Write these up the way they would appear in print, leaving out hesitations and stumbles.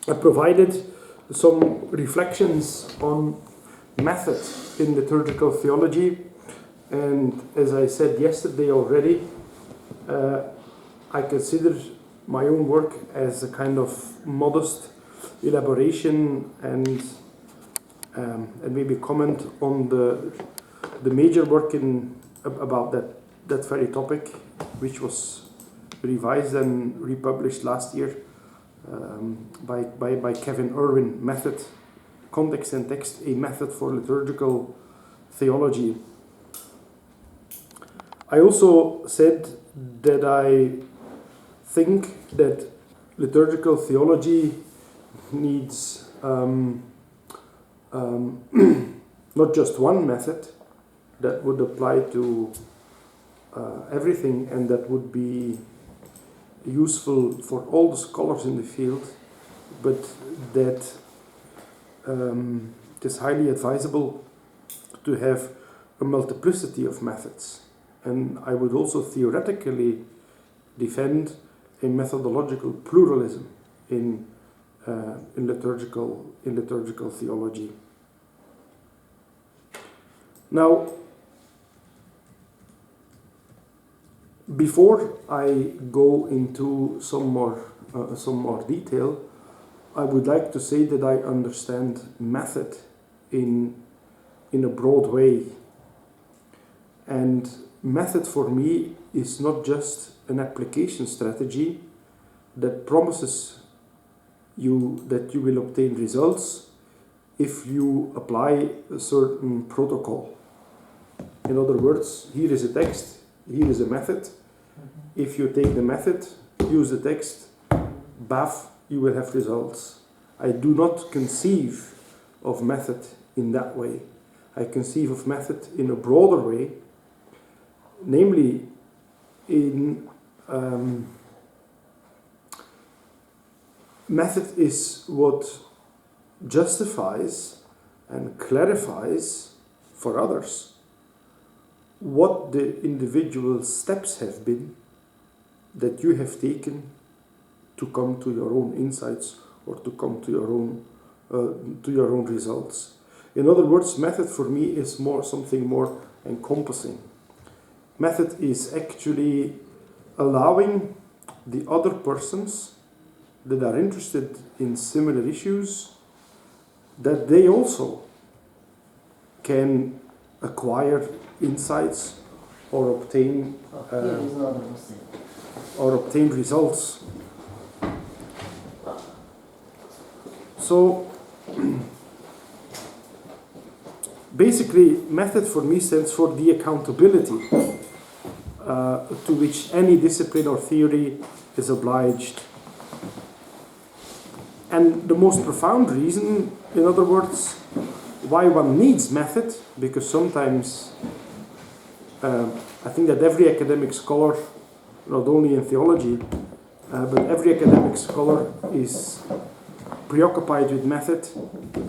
I provided some reflections on method in liturgical theology, and as I said yesterday already, I consider my own work as a kind of modest elaboration and maybe comment on the major work about that very topic, which was revised and republished last year by Kevin Irwin, Method, Context and Text, a Method for Liturgical Theology. I also said that I think that liturgical theology needs not just one method that would apply to everything and that would be useful for all the scholars in the field, but that it is highly advisable to have a multiplicity of methods. And I would also theoretically defend a methodological pluralism in liturgical theology. Now, before I go into some more detail, I would like to say that I understand method in a broad way. And method for me is not just an application strategy that promises you that you will obtain results if you apply a certain protocol. In other words, here is a text, here is a method. If you take the method, use the text, baf, you will have results. I do not conceive of method in that way. I conceive of method in a broader way, namely in method is what justifies and clarifies for others what the individual steps have been that you have taken to come to your own insights or to come to your own results. In other words, method for me is something more encompassing. Method is actually allowing the other persons that are interested in similar issues that they also can acquire insights or obtain results. So basically, method for me stands for the accountability to which any discipline or theory is obliged. And the most profound reason, in other words, why one needs method, because sometimes I think that every academic scholar, not only in theology, but every academic scholar is preoccupied with method,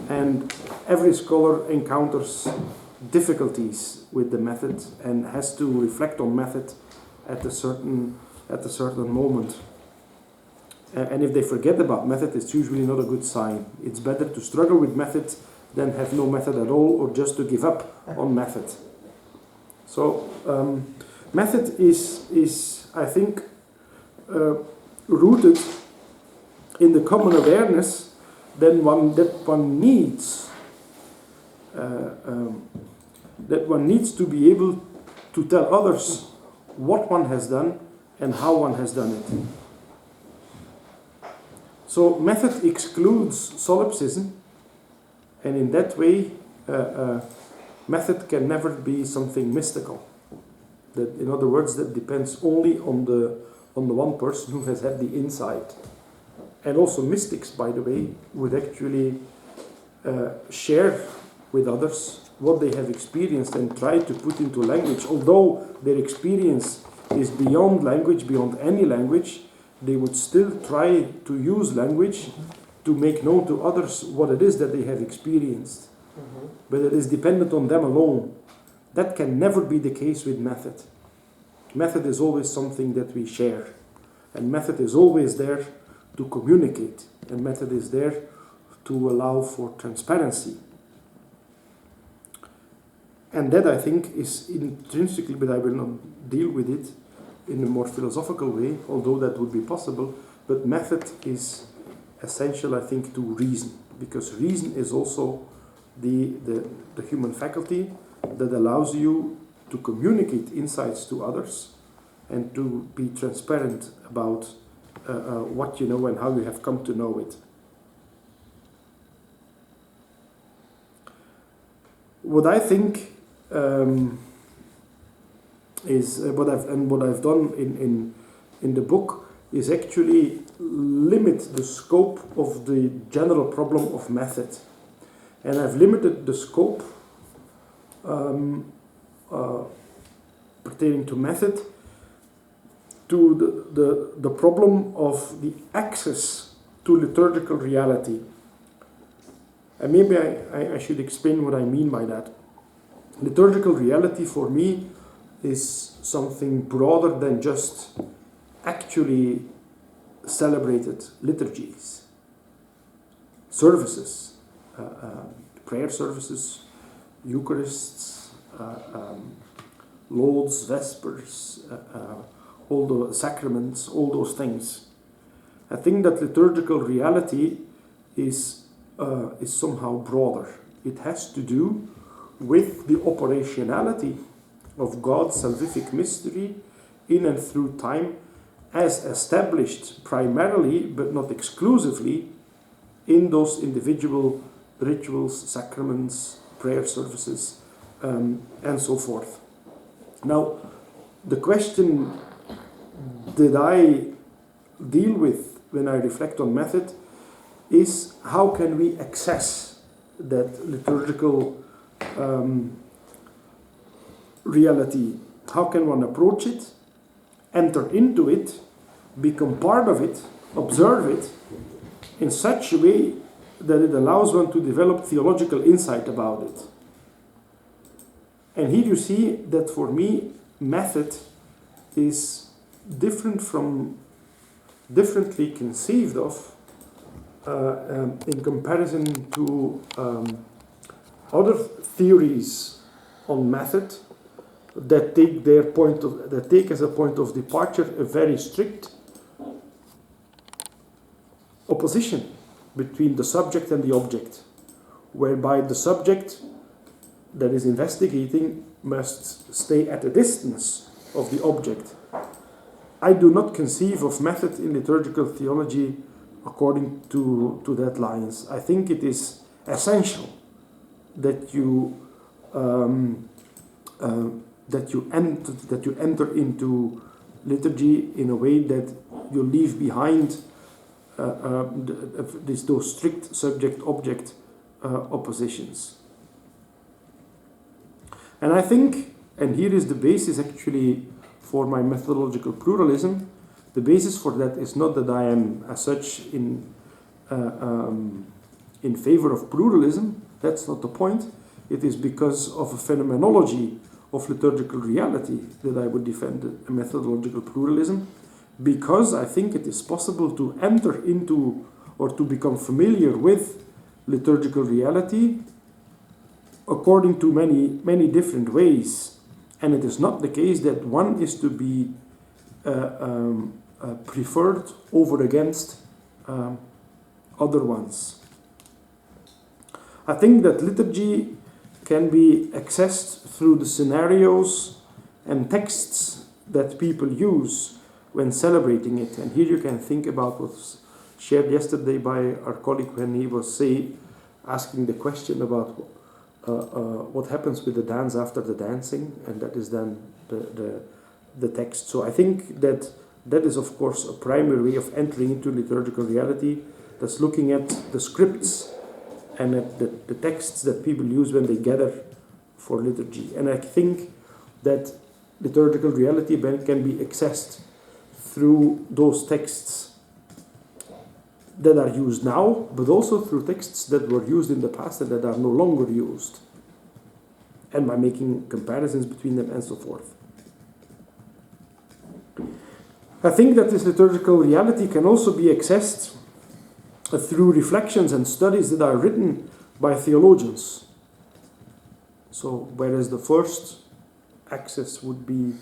and every scholar encounters difficulties with the method and has to reflect on method at a certain moment. And if they forget about method, it's usually not a good sign. It's better to struggle with method than have no method at all, or just to give up on method. So method is I think rooted in the common awareness that one needs to be able to tell others what one has done and how one has done it. So method excludes solipsism, and in that way method can never be something mystical. That, in other words, that depends only on the one person who has had the insight. And also mystics, by the way, would actually share with others what they have experienced and try to put into language. Although their experience is beyond language, beyond any language, they would still try to use language to make known to others what it is that they have experienced. But it is dependent on them alone. That can never be the case with method. Method is always something that we share. And method is always there to communicate and method is there to allow for transparency. And that, I think, is intrinsically, but I will not deal with it in a more philosophical way, although that would be possible, but method is essential, I think, to reason, because reason is also the human faculty that allows you to communicate insights to others and to be transparent about what you know and how you have come to know it. What I think is what I've done in the book is actually limit the scope of the general problem of method, and I've limited the scope pertaining to method to the problem of the access to liturgical reality. And maybe I should explain what I mean by that. Liturgical reality for me is something broader than just actually celebrated liturgies, services, prayer services, Eucharists, Lauds, Vespers, all the sacraments, all those things. I think that liturgical reality is somehow broader. It has to do with the operationality of God's salvific mystery in and through time, as established primarily, but not exclusively, in those individual rituals, sacraments, prayer services, and so forth. Now, the question that I deal with when I reflect on method is how can we access that liturgical reality? How can one approach it, enter into it, become part of it, observe it in such a way that it allows one to develop theological insight about it? And here you see that for me, method is differently conceived of in comparison to other theories on method that take as a point of departure a very strict opposition between the subject and the object, whereby the subject that is investigating must stay at a distance of the object. I do not conceive of method in liturgical theology according to that lines. I think it is essential that you enter into liturgy in a way that you leave behind those strict subject-object oppositions. And I think, and here is the basis actually for my methodological pluralism, the basis for that is not that I am as such in favor of pluralism. That's not the point. It is because of a phenomenology of liturgical reality that I would defend a methodological pluralism, because I think it is possible to enter into or to become familiar with liturgical reality according to many different ways. And it is not the case that one is to be preferred over against other ones. I think that liturgy can be accessed through the scenarios and texts that people use when celebrating it. And here you can think about what was shared yesterday by our colleague when he was asking the question about what happens with the dance after the dancing, and that is then the text. So I think that is of course a primary way of entering into liturgical reality, that's looking at the scripts and at the texts that people use when they gather for liturgy. And I think that liturgical reality can be accessed through those texts that are used now, but also through texts that were used in the past and that are no longer used, and by making comparisons between them and so forth. I think that this liturgical reality can also be accessed through reflections and studies that are written by theologians. So whereas the first axis would be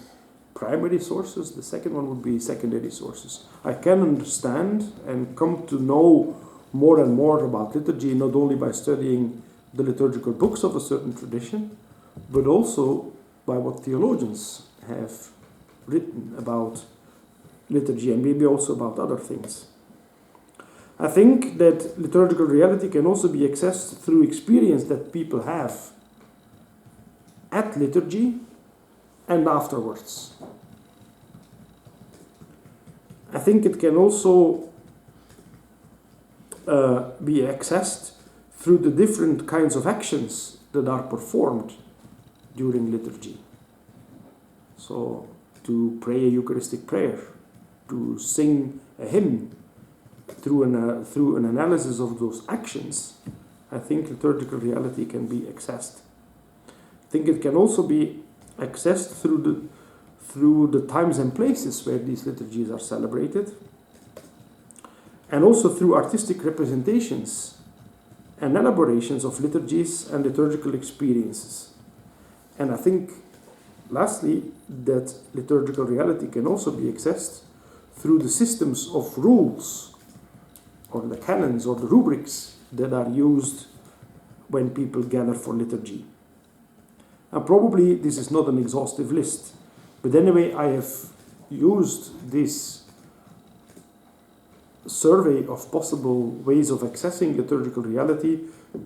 primary sources, the second one would be secondary sources. I can understand and come to know more and more about liturgy, not only by studying the liturgical books of a certain tradition, but also by what theologians have written about liturgy, and maybe also about other things. I think that liturgical reality can also be accessed through experience that people have at liturgy and afterwards. I think it can also be accessed through the different kinds of actions that are performed during liturgy. So, to pray a Eucharistic prayer, to sing a hymn, through an analysis of those actions, I think liturgical reality can be accessed. I think it can also be accessed through the times and places where these liturgies are celebrated, and also through artistic representations and elaborations of liturgies and liturgical experiences. And I think, lastly, that liturgical reality can also be accessed through the systems of rules, or the canons or the rubrics that are used when people gather for liturgy. And probably this is not an exhaustive list, but anyway, I have used this survey of possible ways of accessing liturgical reality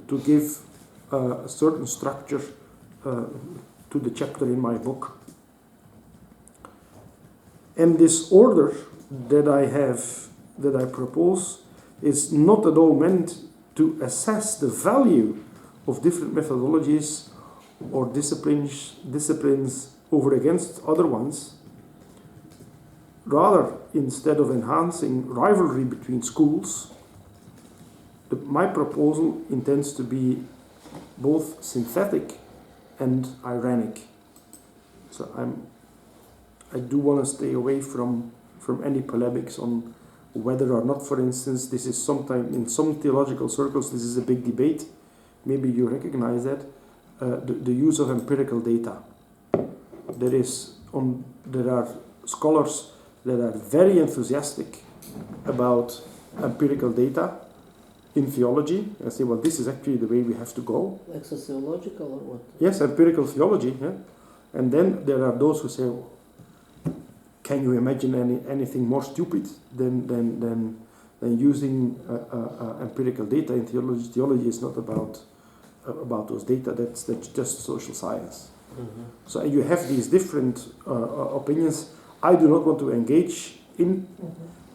to give a certain structure to the chapter in my book. And this order that I propose is not at all meant to assess the value of different methodologies or disciplines over against other ones. Rather, instead of enhancing rivalry between schools, my proposal intends to be both synthetic and ironic. So I do want to stay away from any polemics on whether or not, for instance, this is sometimes in some theological circles, this is a big debate. Maybe you recognize that. The use of empirical data. There are scholars that are very enthusiastic about empirical data in theology. I say, well, this is actually the way we have to go. Like sociological or what? Yes, empirical theology. Yeah? And then there are those who say, well, can you imagine anything more stupid than using empirical data in theology? Theology is not about those data. That's just social science. Mm-hmm. So you have these different opinions. I do not want to engage in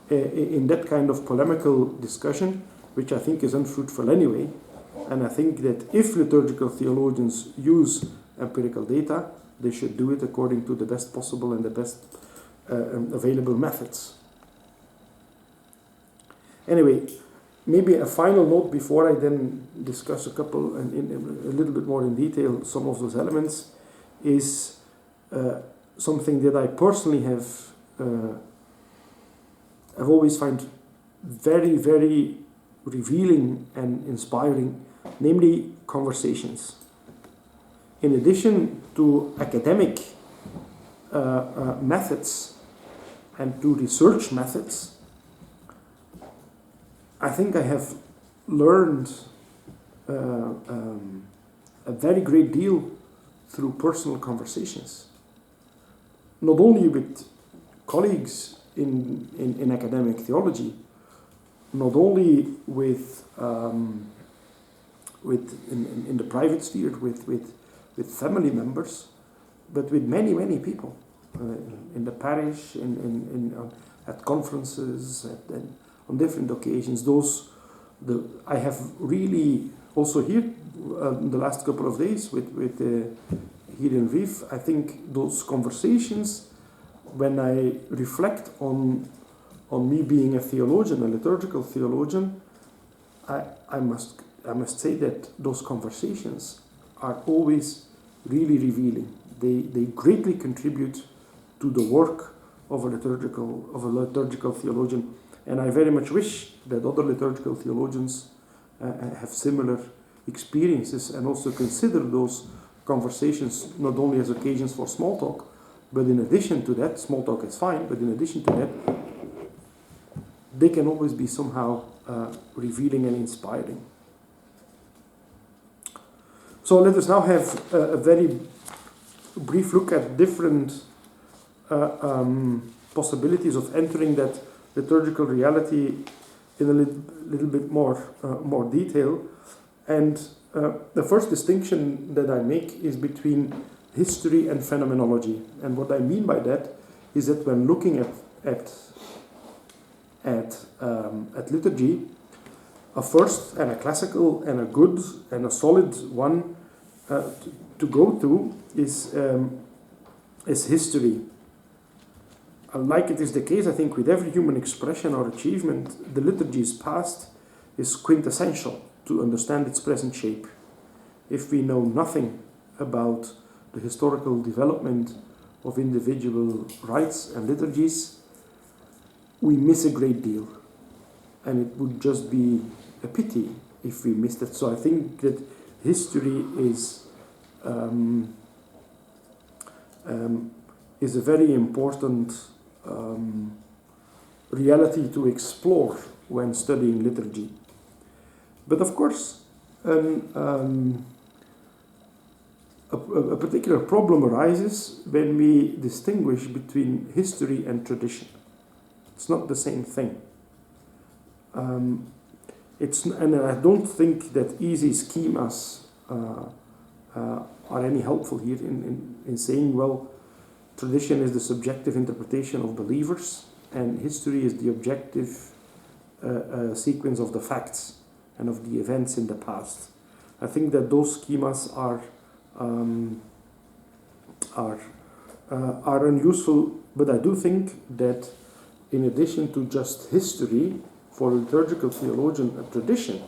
that kind of polemical discussion, which I think is unfruitful anyway. And I think that if liturgical theologians use empirical data, they should do it according to the best possible and the best available methods. Anyway, maybe a final note before I then discuss a couple and a little bit more in detail some of those elements is something that I personally have always find very, very revealing and inspiring, namely conversations. In addition to academic methods and to research methods, I think I have learned a very great deal through personal conversations. Not only with colleagues in academic theology, not only with in the private sphere with family members, but with many people in the parish, at conferences, on different occasions. I have really also here the last couple of days with here in Lviv. I think those conversations, when I reflect on me being a theologian, a liturgical theologian, I must say that those conversations are always really revealing. They greatly contribute to the work of a liturgical theologian, And I very much wish that other liturgical theologians have similar experiences and also consider those conversations not only as occasions for small talk, but in addition to that, small talk is fine, but in addition to that, they can always be somehow revealing and inspiring. So let us now have a very brief look at different possibilities of entering that liturgical reality in a little bit more detail. And the first distinction that I make is between history and phenomenology. And what I mean by that is that when looking at liturgy, a first and a classical and a good and a solid one to go to is history. Like it is the case, I think, with every human expression or achievement, the liturgy's past is quintessential to understand its present shape. If we know nothing about the historical development of individual rites and liturgies, we miss a great deal. And it would just be a pity if we missed it. So I think that history is a very important reality to explore when studying liturgy. But of course, a particular problem arises when we distinguish between history and tradition. It's not the same thing. And I don't think that easy schemas are any helpful here in saying, well, tradition is the subjective interpretation of believers, and history is the objective sequence of the facts and of the events in the past. I think that those schemas are unuseful, but I do think that in addition to just history, for a liturgical theologian, a tradition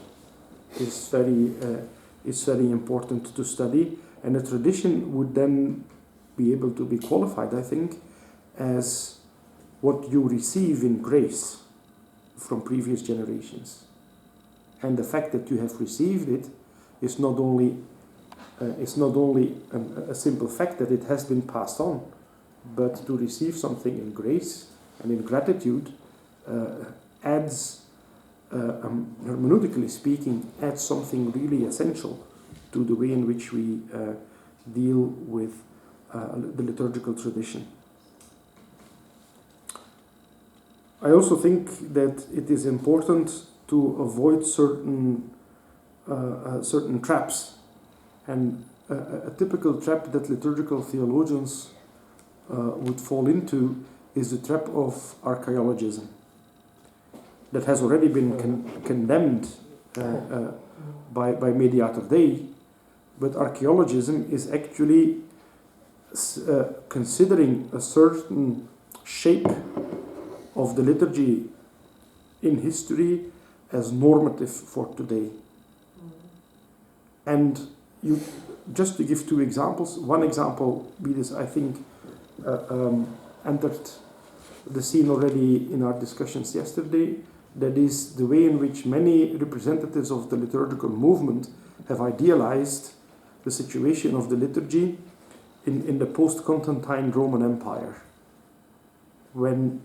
is very important to study, and a tradition would then be able to be qualified, I think, as what you receive in grace from previous generations. And the fact that you have received it is not only a simple fact that it has been passed on, but to receive something in grace and in gratitude adds, hermeneutically speaking, adds something really essential to the way in which we deal with the liturgical tradition. I also think that it is important to avoid certain traps, and a typical trap that liturgical theologians would fall into is the trap of archaeologism that has already been condemned by Mediator Dei, but archaeologism is actually considering a certain shape of the liturgy in history as normative for today. And just to give two examples, one example be this, I think, entered the scene already in our discussions yesterday, that is the way in which many representatives of the liturgical movement have idealized the situation of the liturgy in the post-Constantine Roman Empire, when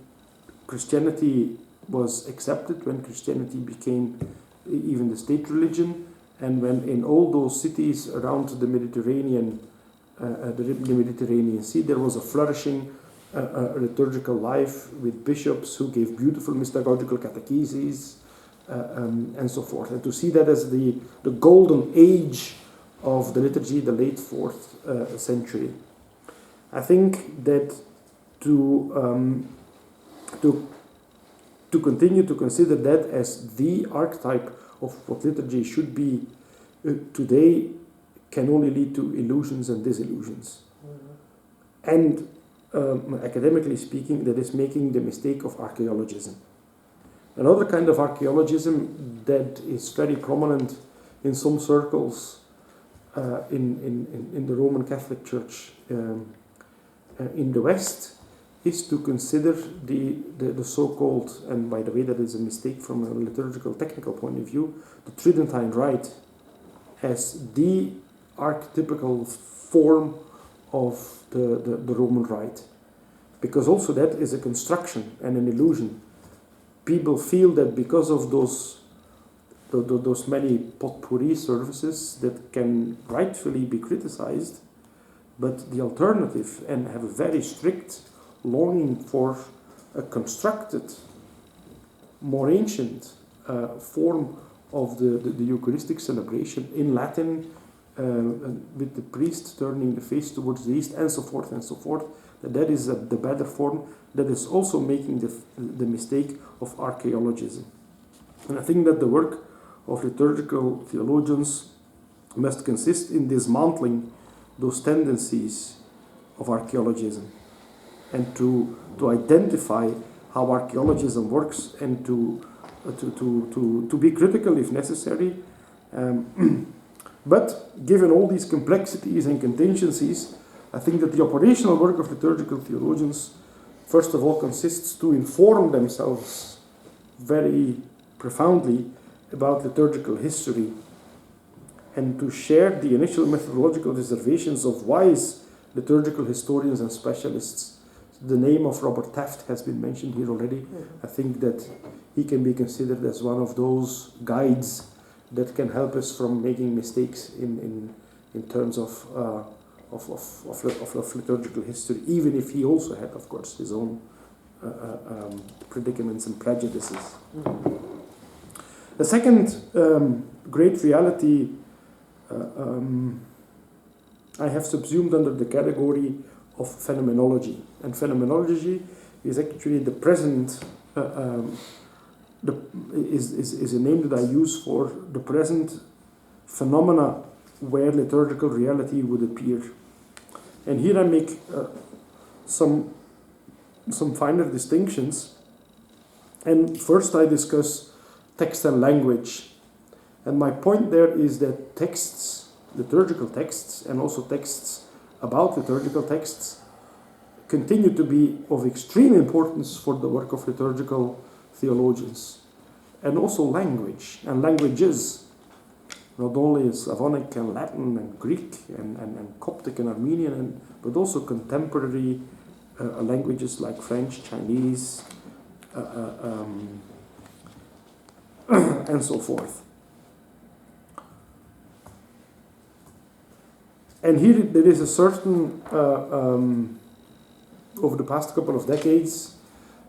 Christianity was accepted, when Christianity became even the state religion, and when in all those cities around the Mediterranean Sea, there was a flourishing liturgical life with bishops who gave beautiful mystagogical catecheses and so forth. And to see that as the golden age of the liturgy, the late 4th century. I think that to continue to consider that as the archetype of what liturgy should be today can only lead to illusions and disillusions. And academically speaking, that is making the mistake of archaeologism. Another kind of archaeologism that is very prominent in some circles in the Roman Catholic Church in the West is to consider the so-called, and by the way that is a mistake from a liturgical technical point of view, the Tridentine Rite as the archetypical form of the Roman Rite. Because also that is a construction and an illusion. People feel that because of those many potpourri services that can rightfully be criticized, but the alternative, and have a very strict longing for a constructed, more ancient form of the Eucharistic celebration in Latin, with the priest turning the face towards the east, and so forth, that is the better form. That is also making the mistake of archaeologism. And I think that the work of liturgical theologians must consist in dismantling those tendencies of archaeologism, and to identify how archaeologism works, and to be critical if necessary. But given all these complexities and contingencies, I think that the operational work of liturgical theologians, first of all, consists to inform themselves very profoundly about liturgical history, and to share the initial methodological reservations of wise liturgical historians and specialists. The name of Robert Taft has been mentioned here already. I think that he can be considered as one of those guides that can help us from making mistakes in terms of liturgical history, even if he also had, of course, his own predicaments and prejudices. The second great reality I have subsumed under the category of phenomenology. And phenomenology is actually the present, is a name that I use for the present phenomena where liturgical reality would appear. And here I make some finer distinctions. And first I discuss text and language. And my point there is that texts, liturgical texts, and also texts about liturgical texts, continue to be of extreme importance for the work of liturgical theologians. And also language, and languages, not only Slavonic and Latin and Greek and Coptic and Armenian, but also contemporary languages like French, Chinese, and so forth. And here there is a certain, over the past couple of decades,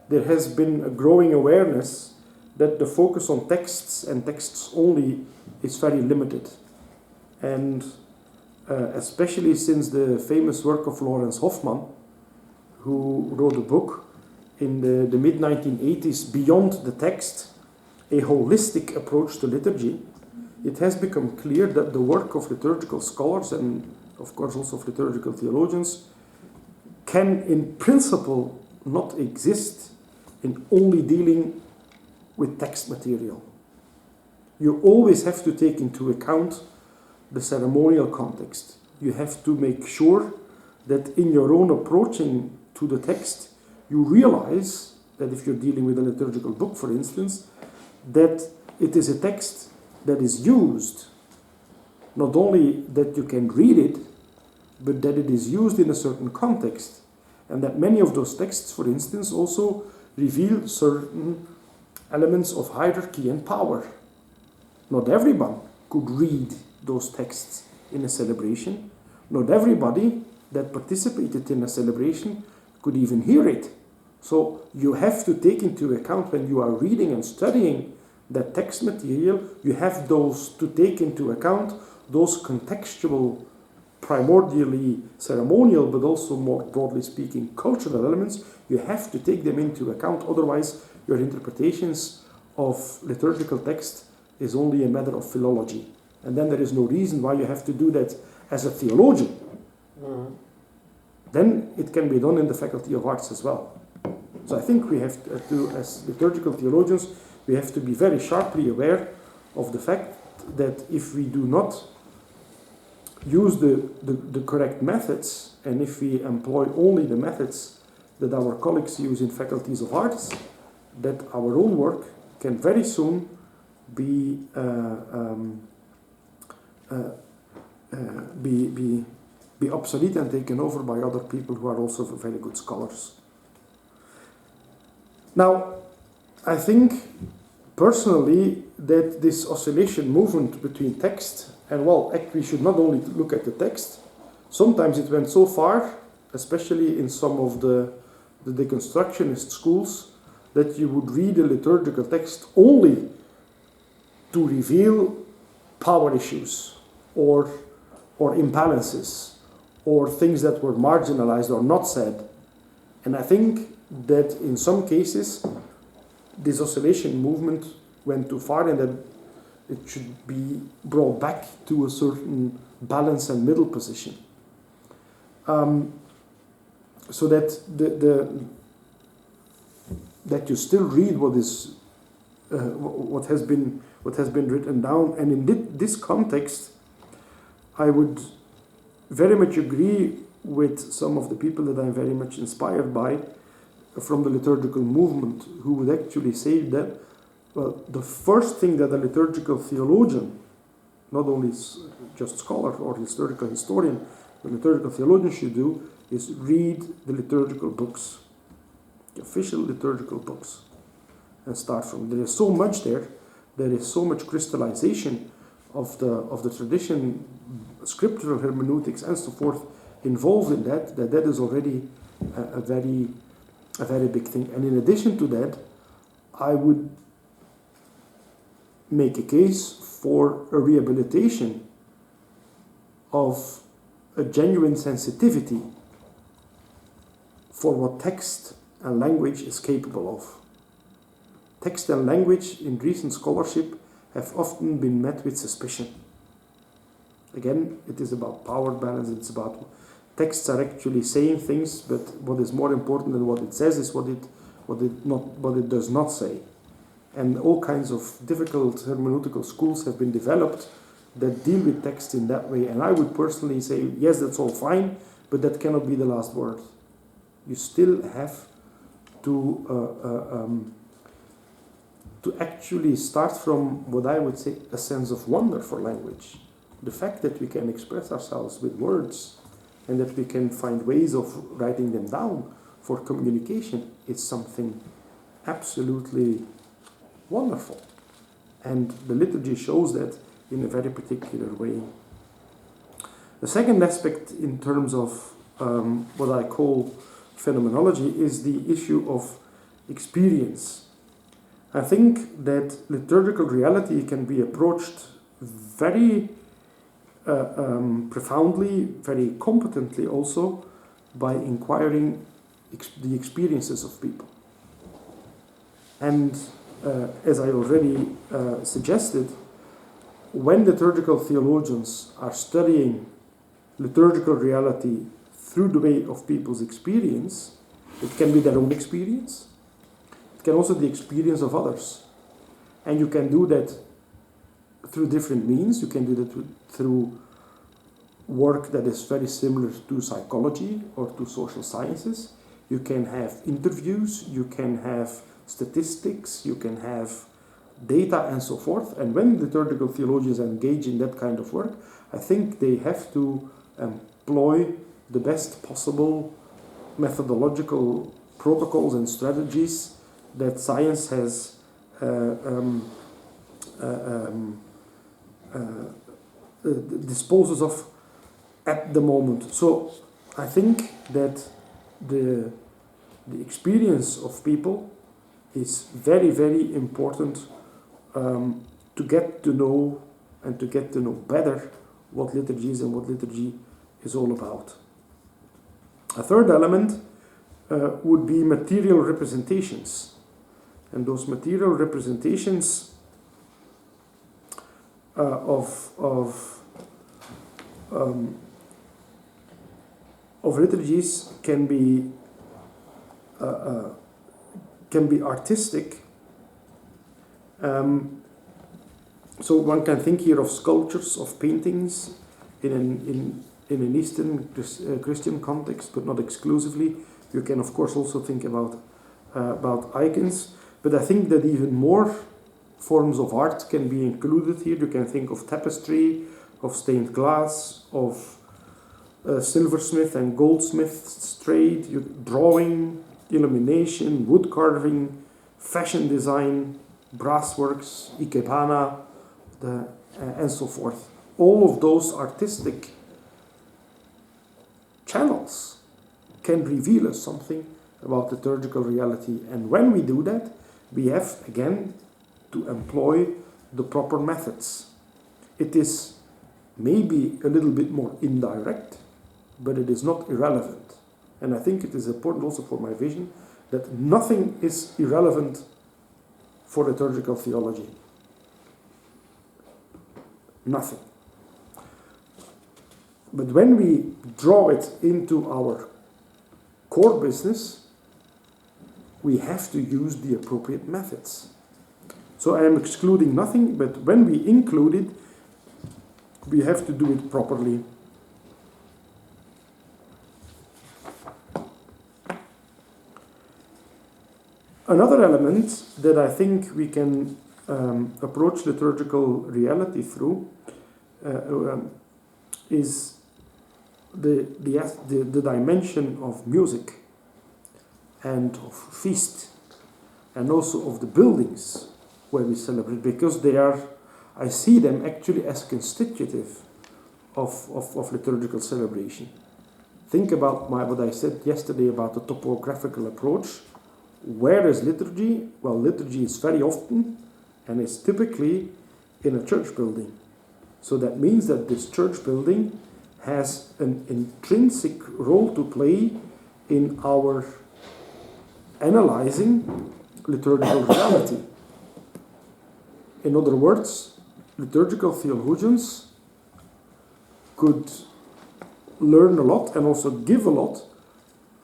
there has been a growing awareness that the focus on texts and texts only is very limited. And especially since the famous work of Lawrence Hoffman, who wrote a book in the mid-1980s, Beyond the Text, a holistic approach to liturgy, it has become clear that the work of liturgical scholars, and of course also of liturgical theologians, can in principle not exist in only dealing with text material. You always have to take into account the ceremonial context. You have to make sure that in your own approaching to the text, you realize that if you're dealing with a liturgical book, for instance, that it is a text that is used, not only that you can read it, but that it is used in a certain context. And that many of those texts, for instance, also reveal certain elements of hierarchy and power. Not everyone could read those texts in a celebration. Not everybody that participated in a celebration could even hear it. So you have to take into account when you are reading and studying that text material, you have those to take into account those contextual, primordially ceremonial, but also more broadly speaking cultural elements. You have to take them into account, otherwise your interpretations of liturgical text is only a matter of philology. And then there is no reason why you have to do that as a theologian. Then it can be done in the Faculty of Arts as well. So I think we have to, as liturgical theologians, we have to be very sharply aware of the fact that if we do not use the correct methods, and if we employ only the methods that our colleagues use in faculties of arts, that our own work can very soon be obsolete and taken over by other people who are also very good scholars. Now, I think personally that this oscillation movement between text and, well, actually we should not only look at the text. Sometimes it went so far, especially in some of the deconstructionist schools, that you would read a liturgical text only to reveal power issues or imbalances or things that were marginalized or not said. And I think that in some cases this oscillation movement went too far and that it should be brought back to a certain balance and middle position. So that that you still read what is what has been written down. And in this context, I would very much agree with some of the people that I'm very much inspired by from the liturgical movement, who would actually say that, well, the first thing that a liturgical theologian, not only just scholar or liturgical historian, the liturgical theologian should do is read the liturgical books, the official liturgical books, and start from. There is so much there. There is so much crystallization of the tradition, scriptural hermeneutics, and so forth involved in that is already a very big thing. And in addition to that, I would make a case for a rehabilitation of a genuine sensitivity for what text and language is capable of. Text and language in recent scholarship have often been met with suspicion. Again, it is about power balance, it's about texts are actually saying things, but what is more important than what it says is what it does not say. And all kinds of difficult hermeneutical schools have been developed that deal with text in that way. And I would personally say, yes, that's all fine, but that cannot be the last word. You still have to actually start from what I would say a sense of wonder for language. The fact that we can express ourselves with words and that we can find ways of writing them down for communication is something absolutely wonderful. And the liturgy shows that in a very particular way. The second aspect in terms of what I call phenomenology is the issue of experience. I think that liturgical reality can be approached very profoundly, very competently also, by inquiring the experiences of people. And as I already suggested, when liturgical theologians are studying liturgical reality through the way of people's experience, it can be their own experience, it can also be the experience of others. And you can do that through different means. You can do that through work that is very similar to psychology or to social sciences. You can have interviews, you can have statistics, you can have data and so forth. And when liturgical theologians engage in that kind of work, I think they have to employ the best possible methodological protocols and strategies that science has disposes of at the moment. So I think that the experience of people is very, very important to get to know and to get to know better what liturgy is and what liturgy is all about. A third element would be material representations. And those material representations of liturgies can be artistic. So one can think here of sculptures, of paintings in an Eastern Christian context, but not exclusively. You can of course also think about icons, but I think that even more forms of art can be included here. You can think of tapestry, of stained glass, of silversmith and goldsmith's trade, drawing, illumination, wood carving, fashion design, brassworks, ikebana, and so forth. All of those artistic channels can reveal us something about liturgical reality. And when we do that, we have, again, to employ the proper methods. It is maybe a little bit more indirect, but it is not irrelevant. And I think it is important also for my vision that nothing is irrelevant for liturgical theology. Nothing. But when we draw it into our core business, we have to use the appropriate methods. So I am excluding nothing, but when we include it, we have to do it properly. Another element that I think we can approach liturgical reality through is the dimension of music and of feast, and also of the buildings where we celebrate, because they are, I see them actually as constitutive of liturgical celebration. Think about what I said yesterday about the topographical approach. Where is liturgy? Well, liturgy is very often and is typically in a church building. So that means that this church building has an intrinsic role to play in our analyzing liturgical reality. In other words, liturgical theologians could learn a lot and also give a lot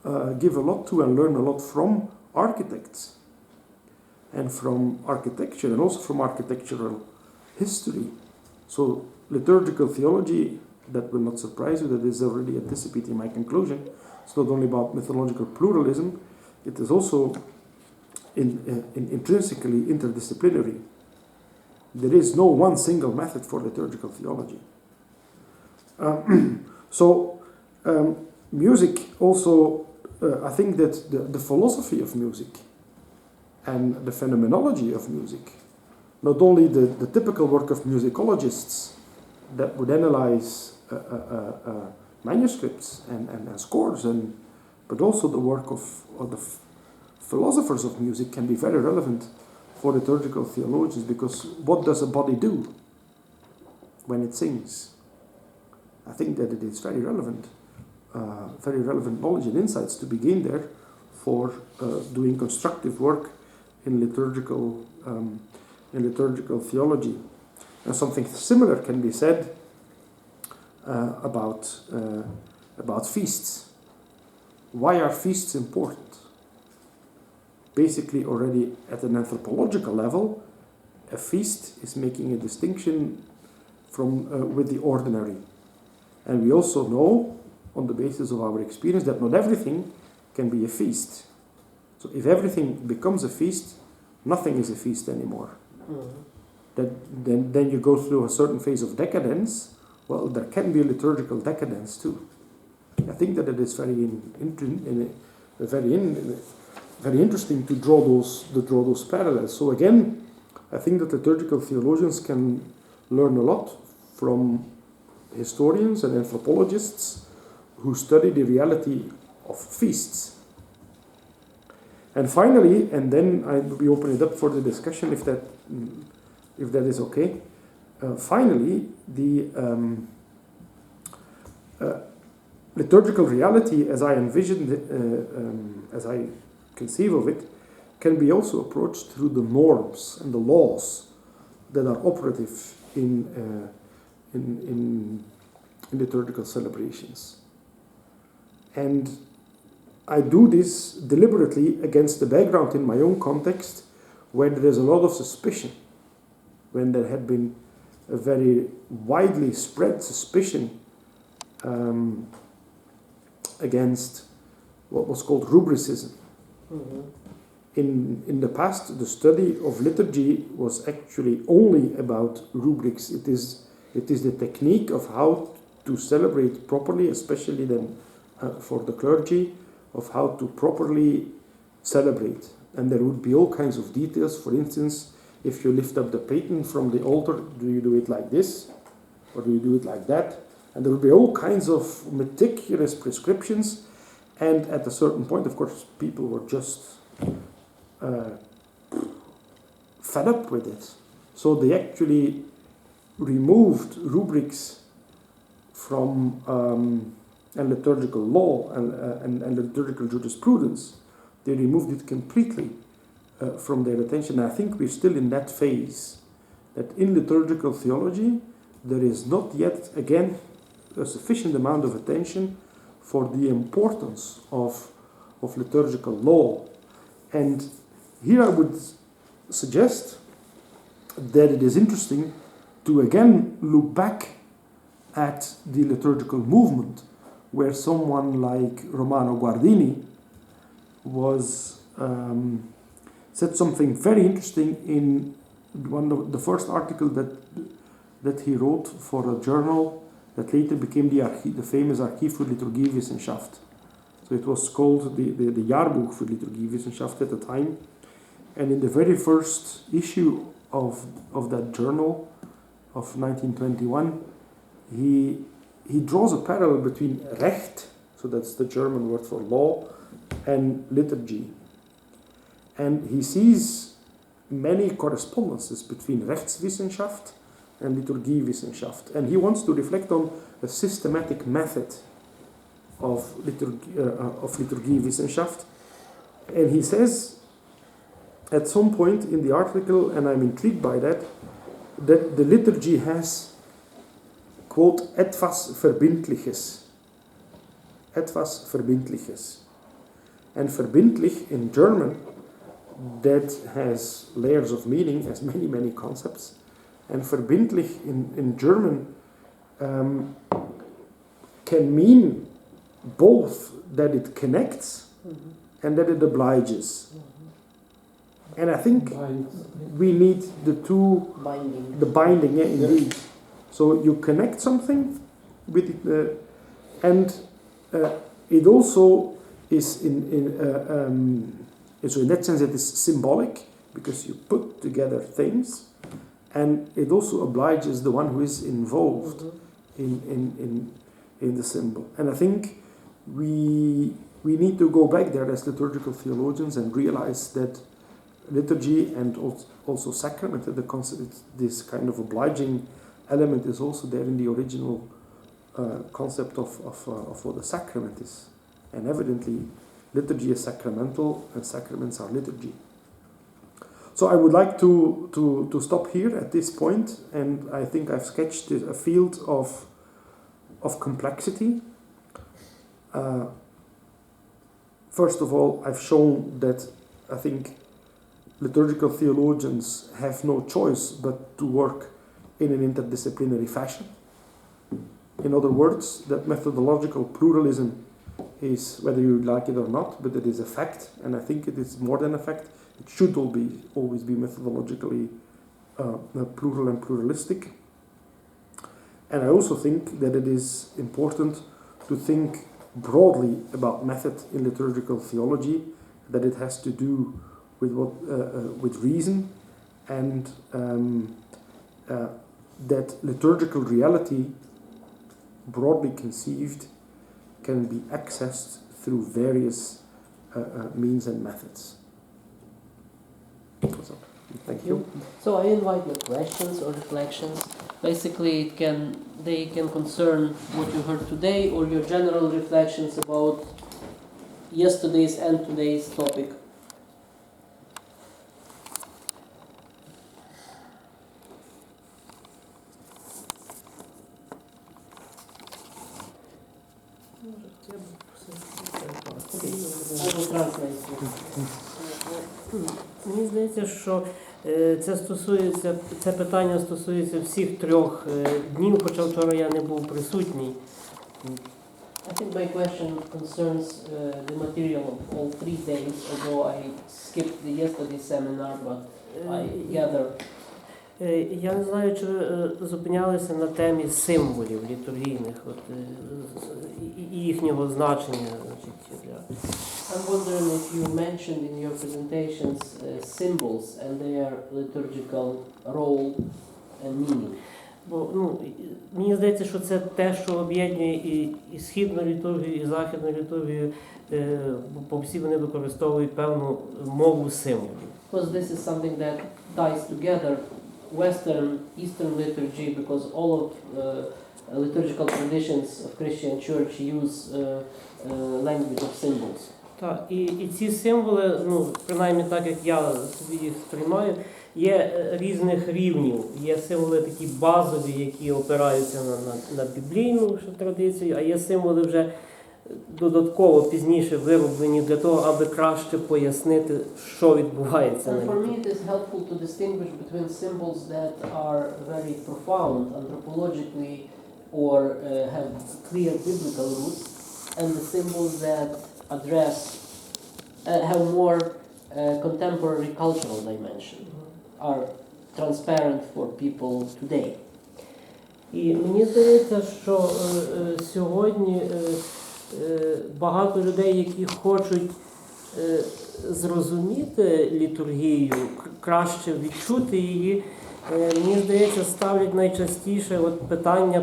to and learn a lot from architects and from architecture and also from architectural history. So liturgical theology, that will not surprise you, that is already anticipating my conclusion. It's not only about methodological pluralism, it is also intrinsically interdisciplinary. There is no one single method for liturgical theology. Music also, I think that the philosophy of music and the phenomenology of music, not only the typical work of musicologists that would analyze manuscripts and scores, but also the work of the philosophers of music can be very relevant for liturgical theologians, because what does a body do when it sings? I think that it is very relevant knowledge and insights to be gained there for doing constructive work in liturgical theology. And something similar can be said about feasts. Why are feasts important? Basically, already at an anthropological level, a feast is making a distinction with the ordinary. And we also know, on the basis of our experience, that not everything can be a feast. So if everything becomes a feast, nothing is a feast anymore. Then you go through a certain phase of decadence. Well, there can be a liturgical decadence too. I think that it is very interesting to draw those parallels. So again, I think that liturgical theologians can learn a lot from historians and anthropologists who study the reality of feasts. And finally, and then we open it up for the discussion if that is okay. Finally, the liturgical reality, as I envisioned, as I conceive of it, can be also approached through the norms and the laws that are operative in liturgical celebrations. And I do this deliberately against the background in my own context, where there is a lot of suspicion, when there had been a very widely spread suspicion against what was called rubricism. In the past, the study of liturgy was actually only about rubrics. It is the technique of how to celebrate properly, especially then for the clergy, of how to properly celebrate. And there would be all kinds of details. For instance, if you lift up the paten from the altar, do you do it like this? Or do you do it like that? And there would be all kinds of meticulous prescriptions. And at a certain point, of course, people were just fed up with it. So they actually removed rubrics from and liturgical law and liturgical jurisprudence. They removed it completely from their attention. I think we're still in that phase, that in liturgical theology there is not yet, again, a sufficient amount of attention for the importance of liturgical law. And here I would suggest that it is interesting to again look back at the liturgical movement, where someone like Romano Guardini was said something very interesting in one of the first article that he wrote for a journal that later became the famous Archiv für Liturgiewissenschaft. So it was called the Jahrbuch für Liturgiewissenschaft at the time. And in the very first issue of that journal of 1921, he draws a parallel between Recht, so that's the German word for law, and liturgy. And he sees many correspondences between Rechtswissenschaft and Liturgiewissenschaft. And he wants to reflect on a systematic method of Liturgiewissenschaft. And he says at some point in the article, and I'm intrigued by that the liturgy has, quote, etwas Verbindliches. Etwas Verbindliches. And verbindlich in German, that has layers of meaning, has many, many concepts. And verbindlich in German can mean both that it connects and that it obliges. And I think we need the two, the binding, yeah, indeed. So you connect something with it, and it also is so in that sense it is symbolic, because you put together things, and it also obliges the one who is involved in the symbol. And I think we need to go back there as liturgical theologians and realize that liturgy and also sacrament, the concept, this kind of obliging element, is also there in the original concept of what a sacrament is. And evidently, liturgy is sacramental, and sacraments are liturgy. So I would like to stop here at this point, and I think I've sketched a field of complexity. First of all, I've shown that I think liturgical theologians have no choice but to work in an interdisciplinary fashion. In other words, that methodological pluralism is, whether you like it or not, but it is a fact, and I think it is more than a fact. It should always be methodologically plural and pluralistic. And I also think that it is important to think broadly about method in liturgical theology, that it has to do with with reason, and that liturgical reality, broadly conceived, can be accessed through various means and methods. So, thank you. So I invite your questions or reflections. Basically, they can concern what you heard today, or your general reflections about yesterday's and today's topic. Мені здається, що це питання стосується всіх трьох днів, хоча вчора я не був присутній. I think my question concerns the material of all 3 days, although I skipped the yesterday's seminar, but I gather. Я не знаю, чи ви зупинялися на темі символів літургійних і їхнього значення. I'm wondering if you mentioned in your presentations symbols and their liturgical role and meaning. Бо мені здається, що це те, що об'єднує і східну літургію, і західну літургію, бо всі вони використовують певну мову символів. Because this is something that ties together Western, Eastern liturgy, because all of liturgical traditions of Christian Church use language of symbols. Так, і ці символи, принаймні так, як я собі їх сприймаю, є різних рівнів. Є символи такі базові, які опираються на біблійну традицію, а є символи вже додатково пізніше вироблені для того, аби краще пояснити, що відбувається. And for me it is helpful to distinguish between symbols that are very profound anthropologically or have clear biblical roots, and the symbols that address have more contemporary cultural dimension, are transparent for people today. І мені здається, що сьогодні багато людей, які хочуть зрозуміти літургію, краще відчути її, мені здається, ставлять найчастіше питання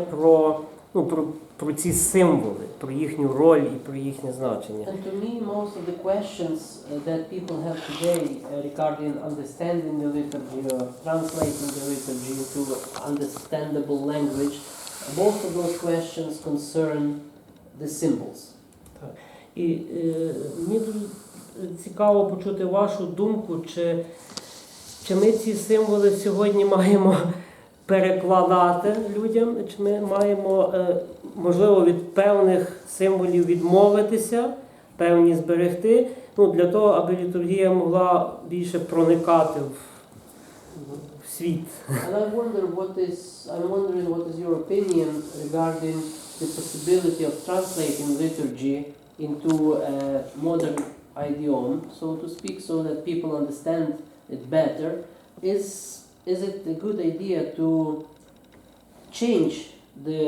про ці символи, про їхню роль і про їхнє значення. And to me, most of the questions that people have today regarding understanding the liturgy or translating the liturgy into understandable language, most of those questions concern the symbols. Так. І мені дуже цікаво почути вашу думку, чи ми ці символи сьогодні маємо перекладати людям, чи ми маємо, можливо, від певних символів відмовитися, певні зберегти, для того, аби літургія могла більше проникати в світ. And I'm wondering what is your opinion regarding the possibility of translating liturgy into a modern idiom, so to speak, so that people understand it better. Is it a good idea to change the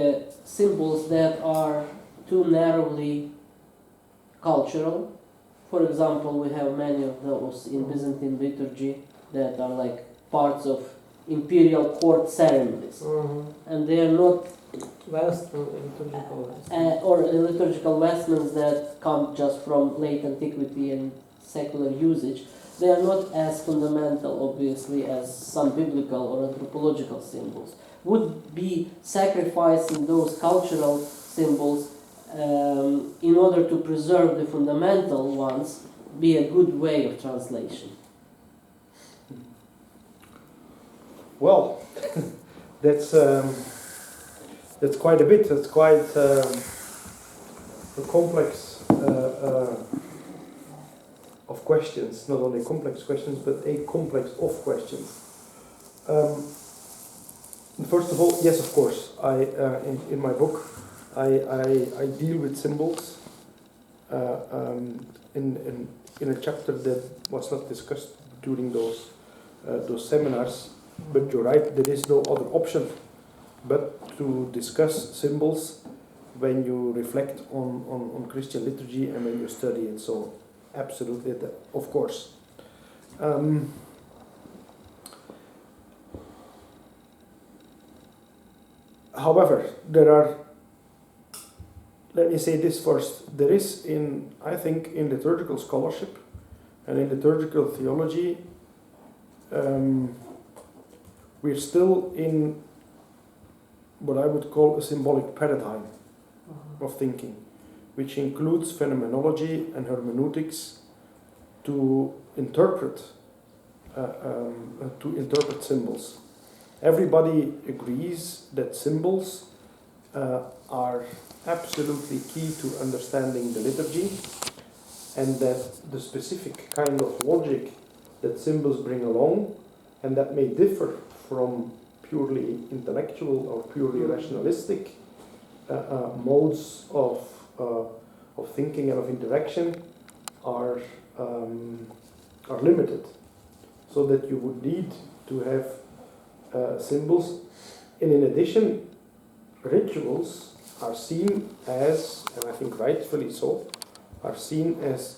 symbols that are too narrowly cultural? For example, we have many of those in Byzantine liturgy that are like parts of imperial court ceremonies, and they are not Western liturgical or liturgical vestments that come just from late antiquity and secular usage. They are not as fundamental, obviously, as some biblical or anthropological symbols. Would be sacrificing those cultural symbols in order to preserve the fundamental ones be a good way of translation? Well, that's quite a bit. That's quite a complex of questions. Not only complex questions, but a complex of questions. First of all, yes, of course. In my book, I deal with symbols in a chapter that was not discussed during those seminars. But you're right, there is no other option but to discuss symbols when you reflect on Christian liturgy and when you study it. So, absolutely, of course. However, let me say this first, there is I think in liturgical scholarship and in liturgical theology, we're still in what I would call a symbolic paradigm of thinking, which includes phenomenology and hermeneutics to interpret symbols. Everybody agrees that symbols are absolutely key to understanding the liturgy, and that the specific kind of logic that symbols bring along, and that may differ from purely intellectual or purely rationalistic modes of thinking and of interaction are limited, so that you would need to have symbols. And in addition, rituals are seen as, and I think rightfully so, are seen as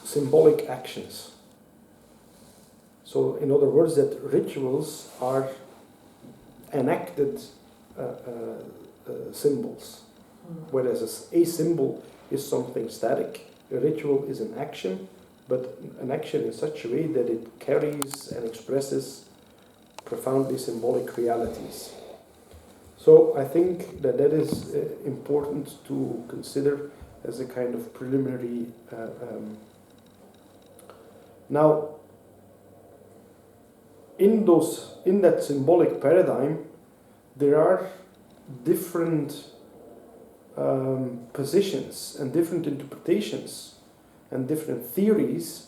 symbolic actions. So in other words, that rituals are enacted symbols, whereas a symbol is something static. A ritual is an action, but an action in such a way that it carries and expresses profoundly symbolic realities. So I think that is important to consider as a kind of preliminary. Now, in that symbolic paradigm, there are different positions and different interpretations and different theories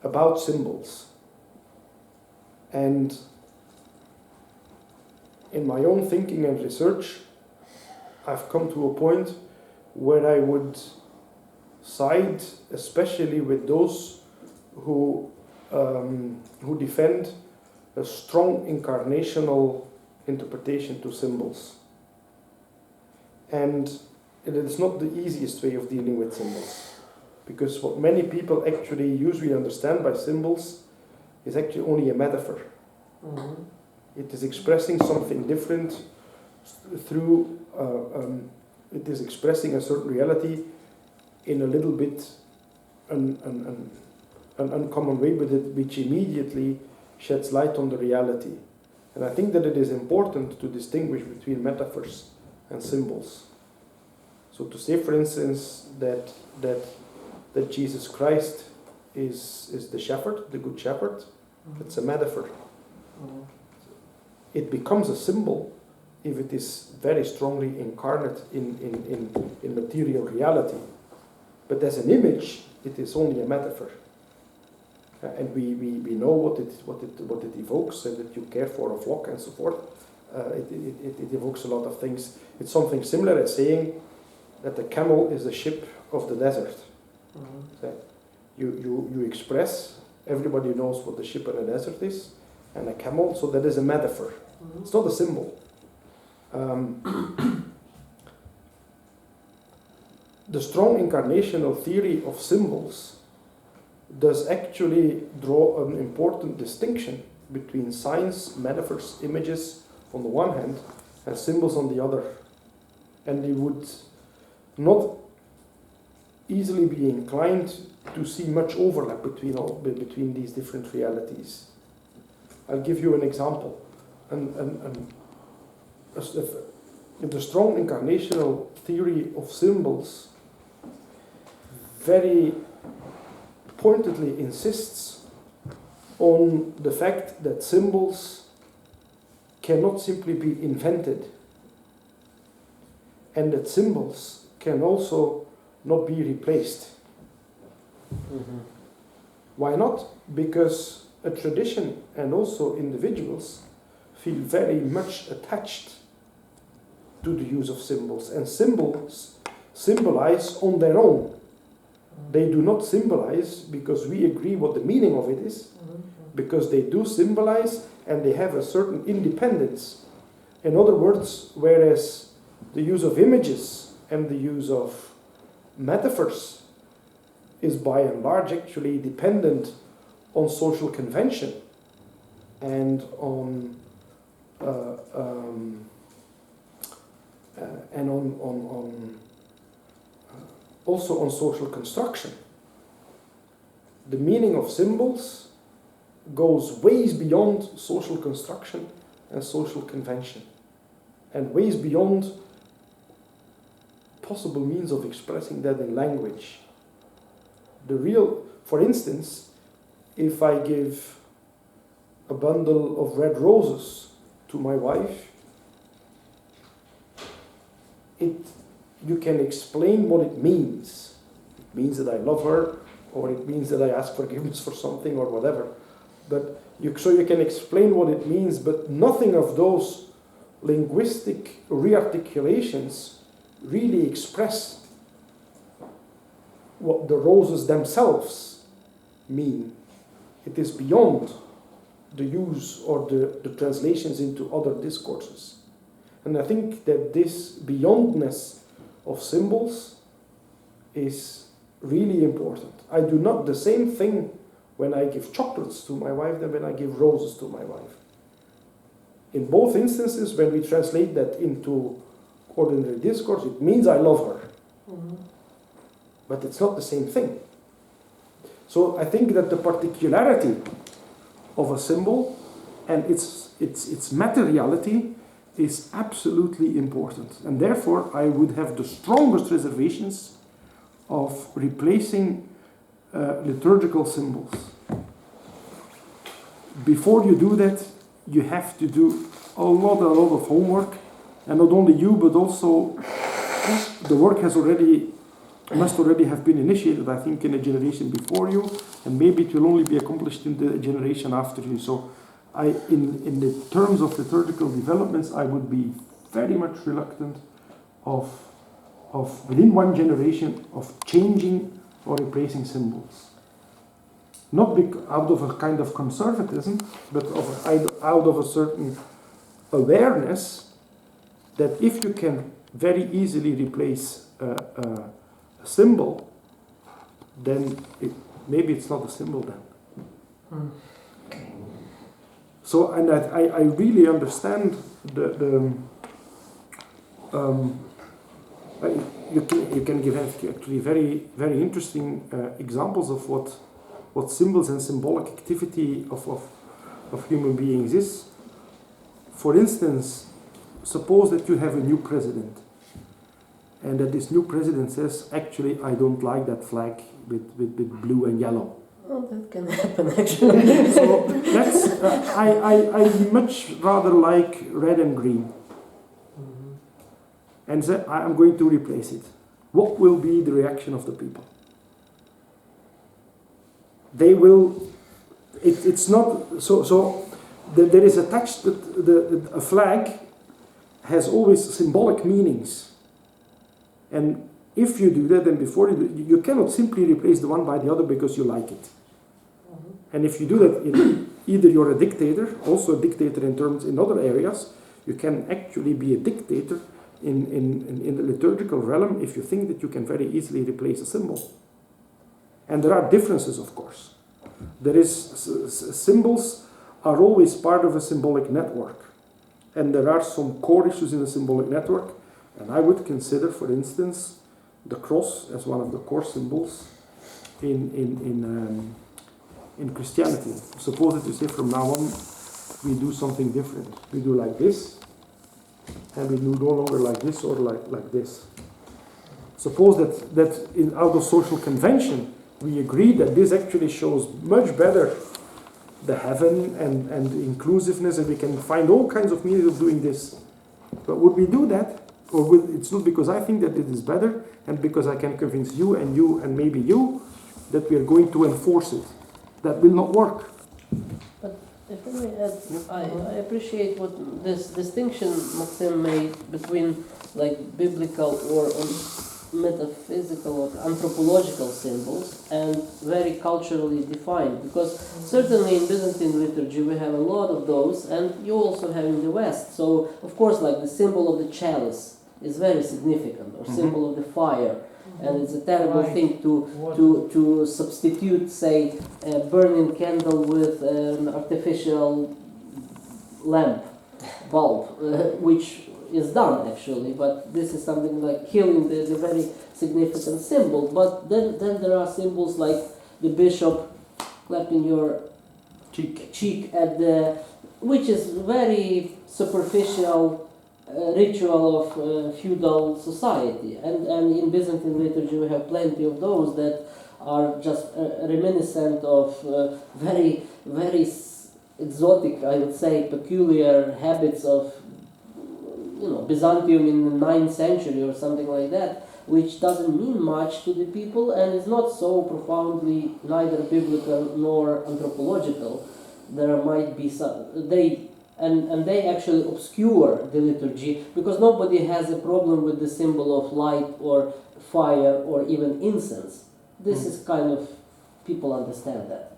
about symbols. And in my own thinking and research, I've come to a point where I would side especially with those who defend a strong incarnational interpretation to symbols. And it is not the easiest way of dealing with symbols, because what many people actually usually understand by symbols is actually only a metaphor. Mm-hmm. It is expressing something different through, it is expressing a certain reality in a little bit an uncommon way, but which immediately sheds light on the reality. And I think that it is important to distinguish between metaphors and symbols. So to say, for instance, that Jesus Christ is the shepherd, the good shepherd, it's a metaphor. Mm-hmm. It becomes a symbol if it is very strongly incarnate in material reality. But as an image, it is only a metaphor. And we know what it evokes, and that you care for a flock and so forth. It evokes a lot of things. It's something similar as saying that the camel is the ship of the desert. Mm-hmm. So you express, everybody knows what the ship in the desert is, and a camel, so that is a metaphor. Mm-hmm. It's not a symbol. The strong incarnational theory of symbols does actually draw an important distinction between signs, metaphors, images on the one hand, and symbols on the other. And they would not easily be inclined to see much overlap between these different realities. I'll give you an example. The strong incarnational theory of symbols very pointedly insists on the fact that symbols cannot simply be invented, and that symbols can also not be replaced. Mm-hmm. Why not? Because a tradition and also individuals feel very much attached to the use of symbols, and symbols symbolize on their own. They do not symbolize because we agree what the meaning of it is, because they do symbolize and they have a certain independence. In other words, whereas the use of images and the use of metaphors is by and large actually dependent on social convention and on also on social construction. The meaning of symbols goes ways beyond social construction and social convention, and ways beyond possible means of expressing that in language. For instance, if I give a bundle of red roses to my wife, you can explain what it means. It means that I love her, or it means that I ask forgiveness for something, or whatever. But you can explain what it means, but nothing of those linguistic rearticulations really express what the roses themselves mean. It is beyond the use or the translations into other discourses. And I think that this beyondness of symbols is really important. I do not the same thing when I give chocolates to my wife than when I give roses to my wife. In both instances, when we translate that into ordinary discourse, it means I love her. Mhm. But it's not the same thing. So I think that the particularity of a symbol and its materiality is absolutely important. And therefore, I would have the strongest reservations of replacing liturgical symbols. Before you do that, you have to do a lot of homework, and not only you, but also the work must already have been initiated, I think, in a generation before you, and maybe it will only be accomplished in the generation after you. So, in the terms of liturgical developments, I would be very much reluctant of within one generation of changing or replacing symbols. Not out of a kind of conservatism, but out of a certain awareness that if you can very easily replace a symbol, then maybe it's not a symbol then. So, and I really understand you can give actually very, very interesting examples of what symbols and symbolic activity of human beings is. For instance, suppose that you have a new president, and that this new president says, actually, I don't like that flag with blue and yellow. Well, that can happen actually. So that's I much rather like red and green. And say, I'm going to replace it. What will be the reaction of the people? They will. It's not so. There is attached a flag has always symbolic meanings, and if you do that, then before you cannot simply replace the one by the other because you like it. And if you do that, either you're a dictator, also a dictator in other areas. You can actually be a dictator in the liturgical realm if you think that you can very easily replace a symbol. And there are differences, of course. There is symbols are always part of a symbolic network, and there are some core issues in the symbolic network. And I would consider, for instance, the cross as one of the core symbols in Christianity. Suppose that you say from now on we do something different. We do like this, and we do no longer like this or like this. Suppose that out of social convention we agree that this actually shows much better the heaven and inclusiveness, and we can find all kinds of means of doing this. But would we do that? Or it's not because I think that it is better and because I can convince you and maybe you that we are going to enforce it. That will not work. But if I may add, I appreciate what this distinction Maxim made between like biblical or metaphysical or anthropological symbols and very culturally defined, because certainly in Byzantine liturgy we have a lot of those, and you also have in the West. So of course, like the symbol of the chalice is very significant, or symbol of the fire, and it's a terrible thing to substitute, say, a burning candle with an artificial lamp bulb, which is done actually, but this is something like killing the very significant symbol. But then there are symbols like the bishop clapping your cheek at the, which is very superficial ritual of feudal society, and in Byzantine liturgy we have plenty of those that are just reminiscent of very exotic, I would say, peculiar habits of Byzantium in the 9th century or something like that, which doesn't mean much to the people and is not so profoundly neither biblical nor anthropological. There might be some, and they actually obscure the liturgy, because nobody has a problem with the symbol of light or fire or even incense. This is kind of, people understand that.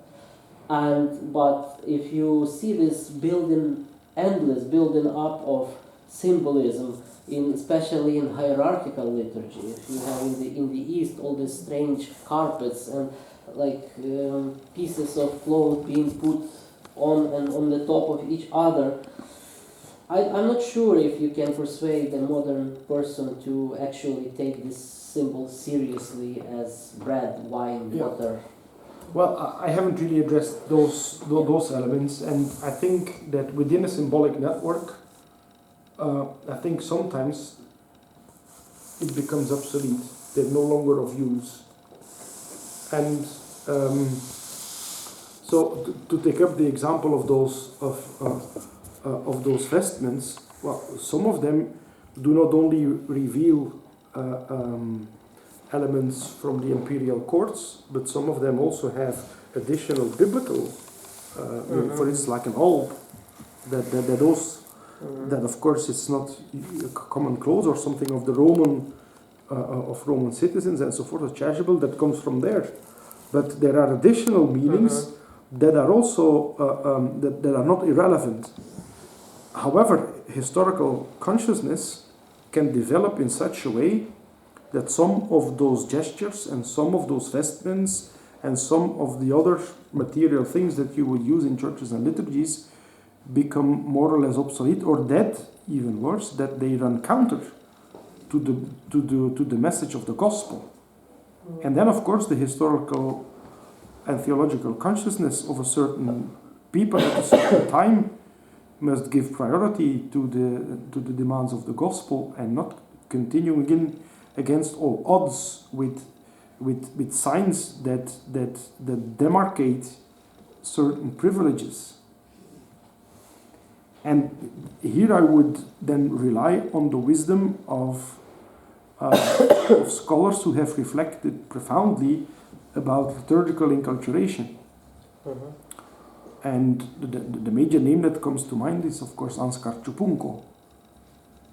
But if you see this endless building up of symbolism, especially in hierarchical liturgy, if you have in the East all these strange carpets and pieces of cloth being put on and on the top of each other, I'm not sure if you can persuade a modern person to actually take this symbol seriously as bread, wine, water. Well, I haven't really addressed those elements, and I think that within a symbolic network, I think sometimes it becomes obsolete. They're no longer of use. And so to take up the example of those vestments, well, some of them do not only reveal elements from the imperial courts, but some of them also have additional biblical, for instance, like an alb, that of course it's not common clothes or something of the Roman citizens and so forth, a chasuble that comes from there. But there are additional meanings that are also that are not irrelevant. However, historical consciousness can develop in such a way that some of those gestures and some of those vestments and some of the other material things that you would use in churches and liturgies become more or less obsolete, or that, even worse, that they run counter to the message of the gospel. And then, of course, the historical and theological consciousness of a certain people at a certain time must give priority to the demands of the gospel and not continuing against all odds with signs that demarcate certain privileges. And here I would then rely on the wisdom of scholars who have reflected profoundly about liturgical enculturation. And the major name that comes to mind is, of course, Ansgar Chupunko.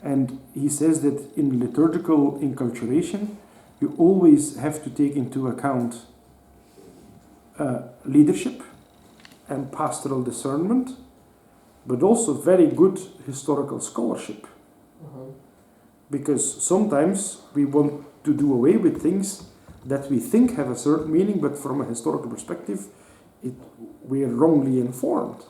And he says that in liturgical enculturation, you always have to take into account leadership and pastoral discernment, but also very good historical scholarship. Because sometimes we want to do away with things that we think have a certain meaning, but from a historical perspective, we are wrongly informed.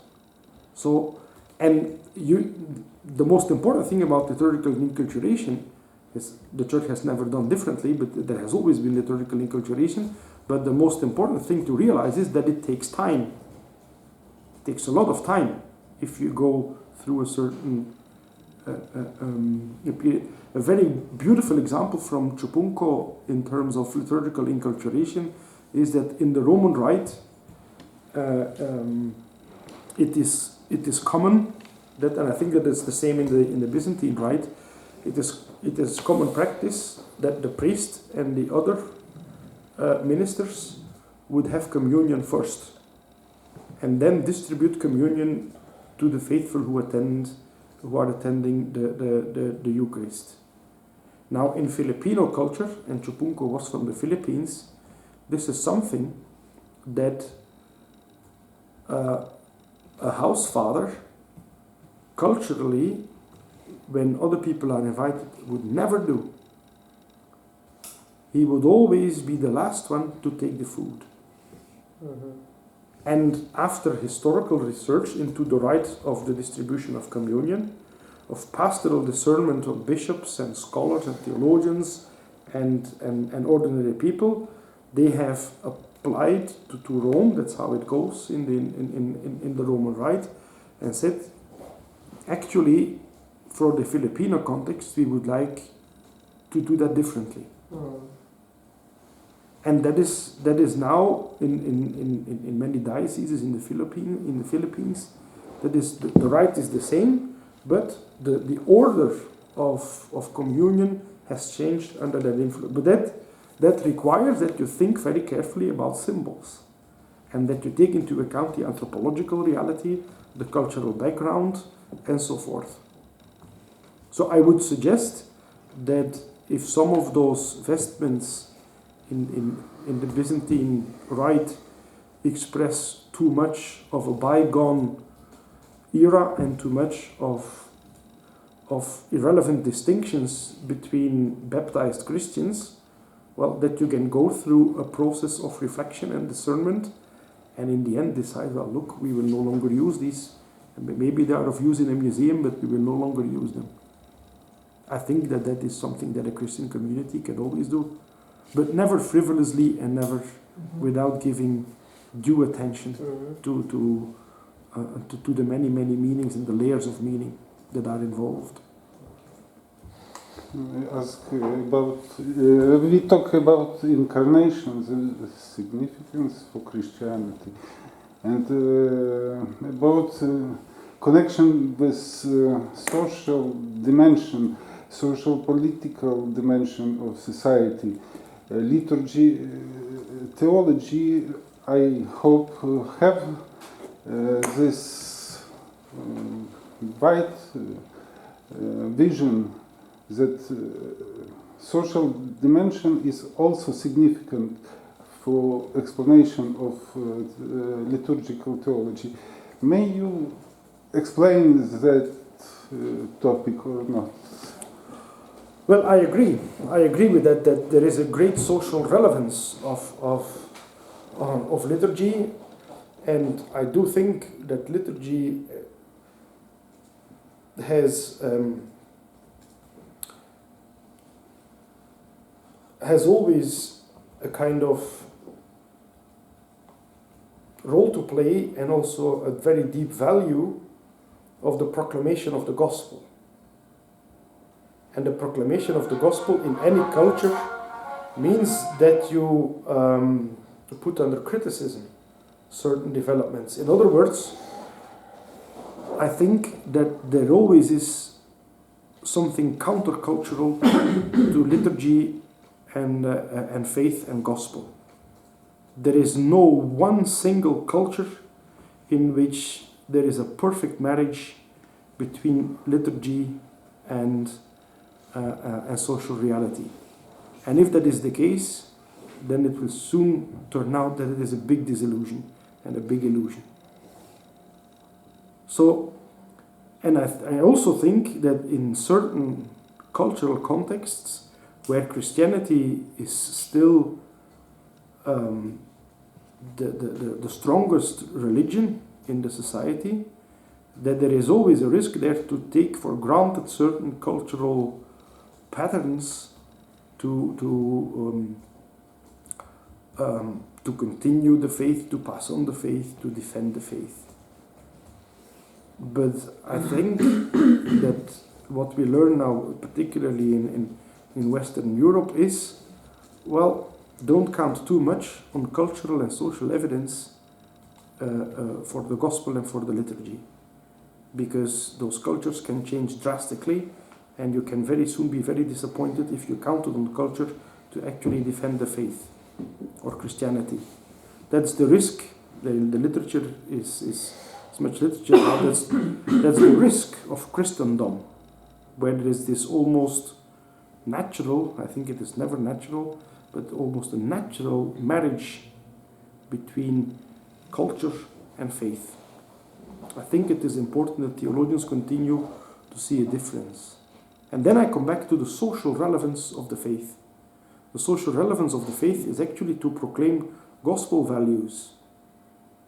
So, the most important thing about liturgical enculturation is the church has never done differently, but there has always been liturgical enculturation. But the most important thing to realize is that it takes time. It takes a lot of time if you go through a certain a very beautiful example from Chupunko in terms of liturgical enculturation is that in the Roman Rite, it is common that, and I think that it's the same in the Byzantine Rite, it is common practice that the priest and the other ministers would have communion first, and then distribute communion to the faithful who are attending the Eucharist. Now, in Filipino culture, and Chupunko was from the Philippines, this is something that a house father, culturally, when other people are invited, would never do. He would always be the last one to take the food. And after historical research into the rite of the distribution of communion, of pastoral discernment of bishops and scholars and theologians and ordinary people, they have applied to Rome, that's how it goes in the Roman Rite, and said, actually, for the Filipino context, we would like to do that differently. And that is now in many dioceses in the Philippines. That is the rite is the same, but the order of communion has changed under that influence. But that requires that you think very carefully about symbols, and that you take into account the anthropological reality, the cultural background, and so forth. So I would suggest that if some of those vestments in the Byzantine Rite express too much of a bygone era and too much of irrelevant distinctions between baptized Christians, well, that you can go through a process of reflection and discernment, and in the end decide, well, look, we will no longer use these. Maybe they are of use in a museum, but we will no longer use them. I think that that is something that a Christian community can always do, but never frivolously and never without giving due attention to the many meanings and the layers of meaning that are involved. Ask about we talk about incarnation, the significance for Christianity, and about connection with social dimension, social political dimension of society. Liturgy, theology, I hope have this wide vision that social dimension is also significant for explanation of liturgical theology. May you explain that topic or not? Well, I agree. I agree with that there is a great social relevance of liturgy, and I do think that liturgy has always a kind of role to play, and also a very deep value of the proclamation of the gospel. And the proclamation of the gospel in any culture means that you put under criticism certain developments. In other words, I think that there always is something countercultural to liturgy and faith and gospel. There is no one single culture in which there is a perfect marriage between liturgy and social reality. And if that is the case, then it will soon turn out that it is a big disillusion and a big illusion. So, and I also think that in certain cultural contexts where Christianity is still the strongest religion in the society, that there is always a risk there to take for granted certain cultural patterns to continue the faith, to pass on the faith, to defend the faith. But I think that what we learn now, particularly in Western Europe, is, well, don't count too much on cultural and social evidence for the gospel and for the liturgy, because those cultures can change drastically, and you can very soon be very disappointed if you counted on culture to actually defend the faith or Christianity. That's the risk. The literature is as much literature now. That's the risk of Christendom, where there is this almost natural, I think it is never natural, but almost a natural marriage between culture and faith. I think it is important that theologians continue to see a difference. And then I come back to the social relevance of the faith. The social relevance of the faith is actually to proclaim gospel values.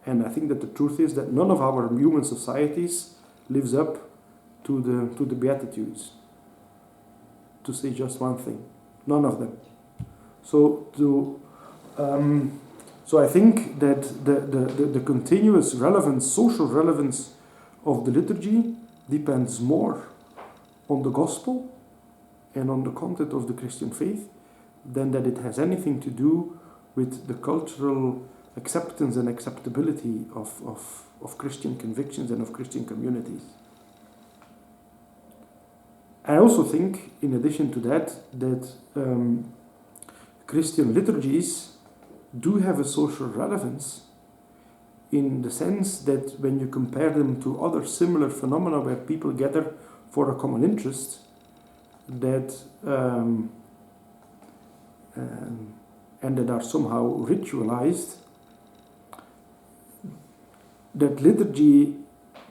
And I think that the truth is that none of our human societies lives up to the Beatitudes. To say just one thing. None of them. So I think that the continuous relevance, social relevance of the liturgy depends more on the gospel and on the content of the Christian faith than that it has anything to do with the cultural acceptance and acceptability of Christian convictions and of Christian communities. I also think, in addition to that Christian liturgies do have a social relevance in the sense that when you compare them to other similar phenomena where people gather for a common interest, that and that are somehow ritualized, that liturgy,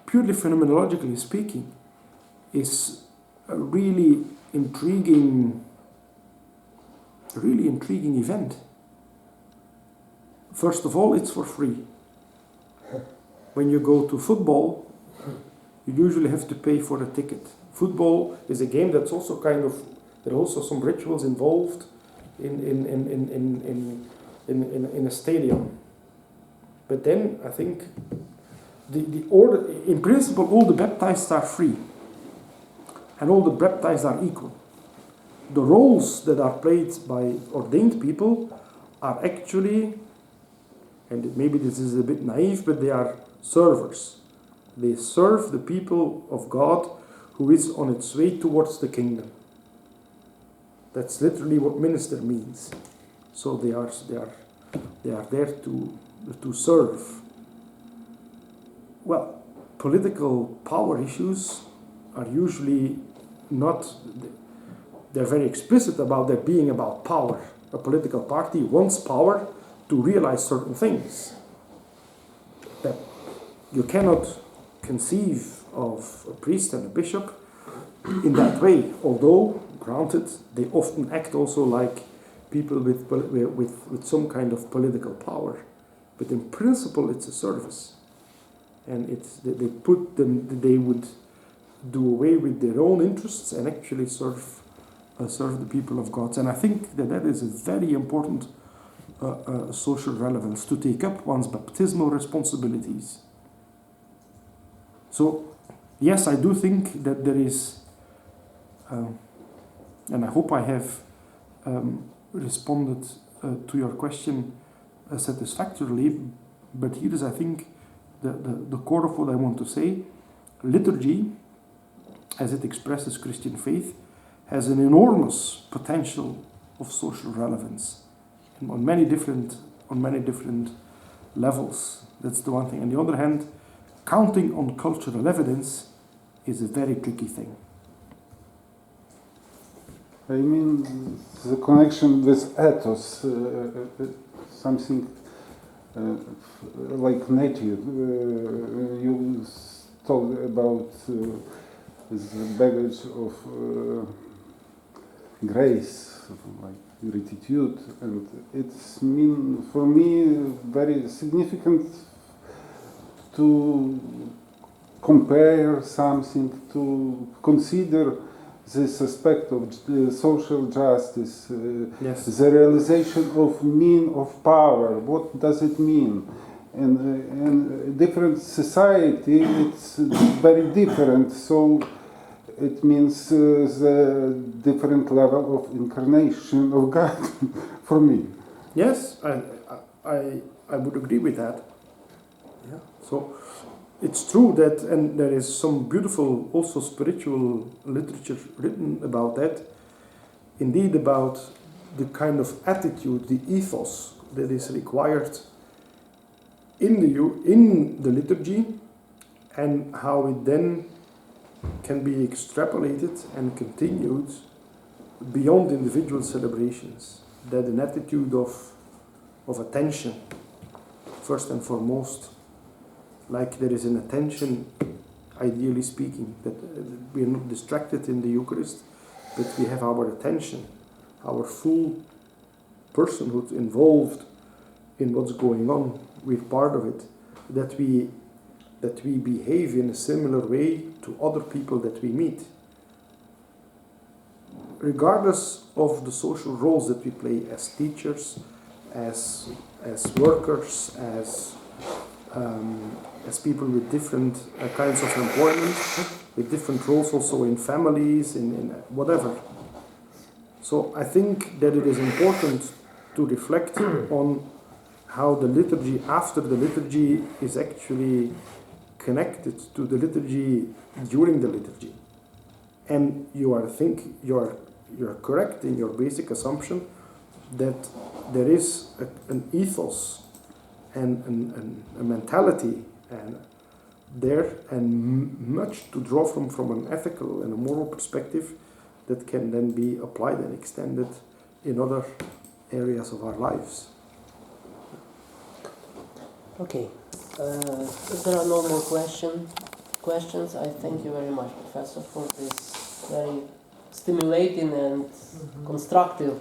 purely phenomenologically speaking, is a really intriguing event. First of all, it's for free. When you go to football, you usually have to pay for a ticket. Football is a game that's also there are also some rituals involved in a stadium. But then I think the order, in principle, all the baptized are free, and all the baptized are equal. The roles that are played by ordained people are actually, and maybe this is a bit naive, but they are servers. They serve the people of God who is on its way towards the kingdom. That's literally what minister means. So they are there to serve. Well, political power issues are usually not, they're very explicit about their being about power. A political party wants power to realize certain things. That you cannot conceive of a priest and a bishop in that way, although, granted, they often act also like people with some kind of political power. But in principle, it's a service. And they would do away with their own interests and actually serve the people of God. And I think that is a very important social relevance, to take up one's baptismal responsibilities. So, yes, I do think that there is, and I hope I have responded to your question satisfactorily, but here is, I think, the core of what I want to say. Liturgy, as it expresses Christian faith, has an enormous potential of social relevance on many different levels. That's the one thing. On the other hand, counting on cultural evidence is a very tricky thing. I mean, the connection with ethos, something like nature. You talked about the baggage of grace, like gratitude, and it's for me very significant to compare something, to consider this aspect of social justice, Yes. the realization of mean of power. What does it mean? In different society, it's very different. So it means the different level of incarnation of God for me. Yes, I would agree with that. Yeah. So it's true that, and there is some beautiful also spiritual literature written about that, indeed about the kind of attitude, the ethos that is required in the liturgy, and how it then can be extrapolated and continued beyond individual celebrations. That an attitude of attention, first and foremost, like there is an attention, ideally speaking, that we are not distracted in the Eucharist, but we have our attention, our full personhood involved in what's going on. We're part of it. That we behave in a similar way to other people that we meet, regardless of the social roles that we play as teachers, as workers, as people with different kinds of employment, with different roles also in families, in whatever. So I think that it is important to reflect on how the liturgy after the liturgy is actually connected to the liturgy during the liturgy. And you are correct in your basic assumption that there is an ethos and a mentality there, and much to draw from an ethical and a moral perspective that can then be applied and extended in other areas of our lives. Okay. If there are no more questions, I thank you very much, Professor, for this very stimulating and constructive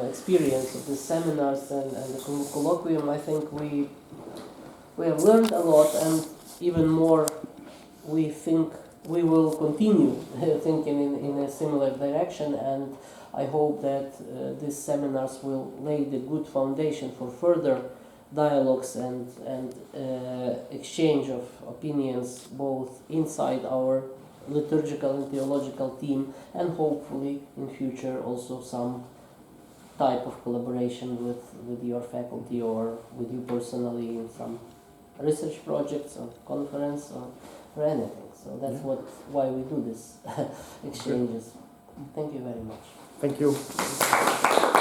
experience of the seminars and the colloquium. I think we have learned a lot, and even more we think we will continue thinking in a similar direction, and I hope that these seminars will lay the good foundation for further dialogues and exchange of opinions both inside our liturgical and theological team, and hopefully in future also some type of collaboration with your faculty or with you personally in some research projects or conference or anything. So that's why we do this exchanges. Thank you very much. Thank you.